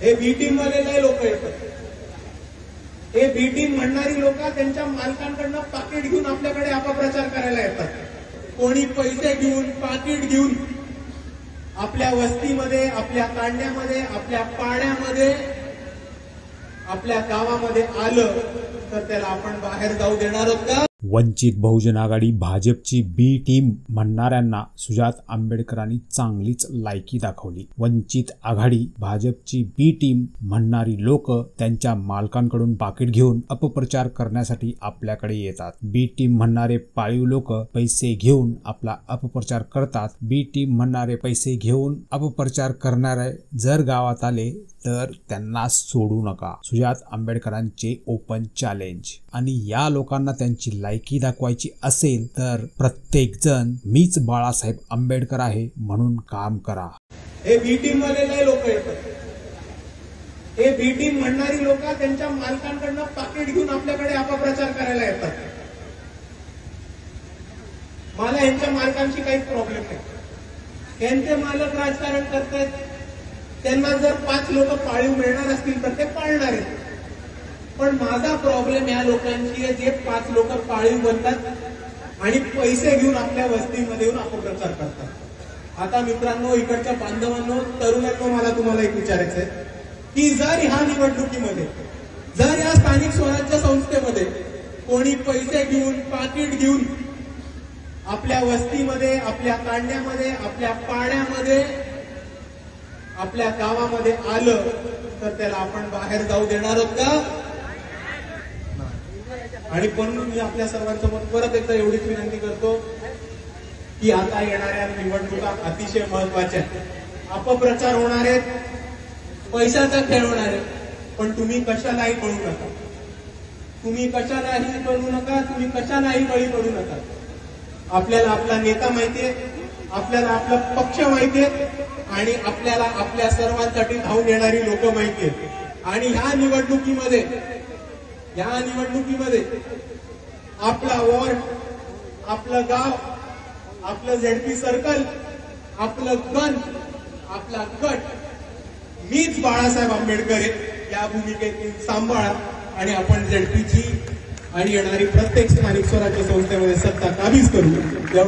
हे बी टीम वाले लय लोक येतात. हे बी टीम म्हणणारी लोक त्यांच्या मालकांकडनं पाकिट घेऊन आपल्याकडे अपप्रचार करायला येतात. कोणी पैसे घेऊन पाकिट घेऊन आपल्या वस्तीमध्ये, आपल्या तांड्यामध्ये, आपल्या पाड्यामध्ये, आपल्या गावामध्ये आलं तर त्याला आपण बाहेर जाऊ देणार आहोत का? वंचित बहुजन आघाडी भाजपची बी टीम म्हणणाऱ्यांना सुजात आंबेडकरांनी चांगलीच लायकी दाखवली. वंचित आघाडी भाजपची बी टीम म्हणणारी लोक त्यांच्या मालकांकडून पाकिट घेऊन अपप्रचार करण्यासाठी आपल्याकडे येतात. बी टीम म्हणणारे पाळीव लोक पैसे घेऊन आपला अपप्रचार करतात. बी टीम म्हणणारे पैसे घेऊन अपप्रचार करणारे जर गावात आले तर त्यांना सोडू नका. सुजात आंबेडकरांचे ओपन चॅलेंज. आणि या लोकांना त्यांची लायकी दाखवायची असेल तर प्रत्येक जण मीच बाळासाहेब आंबेडकर आहे म्हणून काम करा. हे बी टीम वाले लय लोक येतात. हे बी टीम म्हणणारी लोक त्यांच्या मालकांकडनं पाकिट घेऊन आपल्याकडे अपप्रचार करायला येतात. मला यांच्या मालकांशी काहीच प्रॉब्लेम नाही. यांचे मालक राजकारण करतात. त्यांना जर 5 लोक पाळीव मिळणार असतील तर ते पाळणार आहेत. पण माझा प्रॉब्लेम या लोकांची आहे जे 5 लोक पाळीव बनतात आणि पैसे घेऊन आपल्या वस्तीमध्ये येऊन अपप्रचार करतात. आता मित्रांनो, इकडच्या बांधवांनो, तरुणांनो, मला तुम्हाला एक विचारायचं आहे की जर ह्या निवडणुकीमध्ये, जर या स्थानिक स्वराज्य संस्थेमध्ये कोणी पैसे घेऊन पाकिट घेऊन आपल्या वस्तीमध्ये, आपल्या तांड्यामध्ये, आपल्या पाड्यामध्ये, आपल्या गावामध्ये आलं तर त्याला आपण बाहेर जाऊ देणार आहोत का? आणि म्हणून मी आपल्या सर्वांसमोर परत एकदा एवढीच विनंती करतो की आता येणाऱ्या निवडणुका अतिशय महत्वाच्या आहेत. अपप्रचार होणार आहेत, पैशाचा खेळ होणार आहे, पण तुम्ही कशालाही पडू नका. तुम्ही कशालाही पडू नका. तुम्ही कशालाही बळी पडू नका. आपल्याला आपला नेता माहितीये, आपल्याला आपला पक्ष माहितीये आणि आपल्याला आपल्या सर्वांसाठी धावून येणारी लोक माहितीये. आणि ह्या निवडणुकीमध्ये आपला वॉर्ड, आपलं गाव, आपलं झेडपी सर्कल, आपलं गण, आपला गट मीच बाळासाहेब आंबेडकर आहे या भूमिकेतून सांभाळा आणि आपण झेडपीची आणि येणारी प्रत्येक स्थानिक स्वराज्य संस्थेमध्ये सत्ता काबीज करू.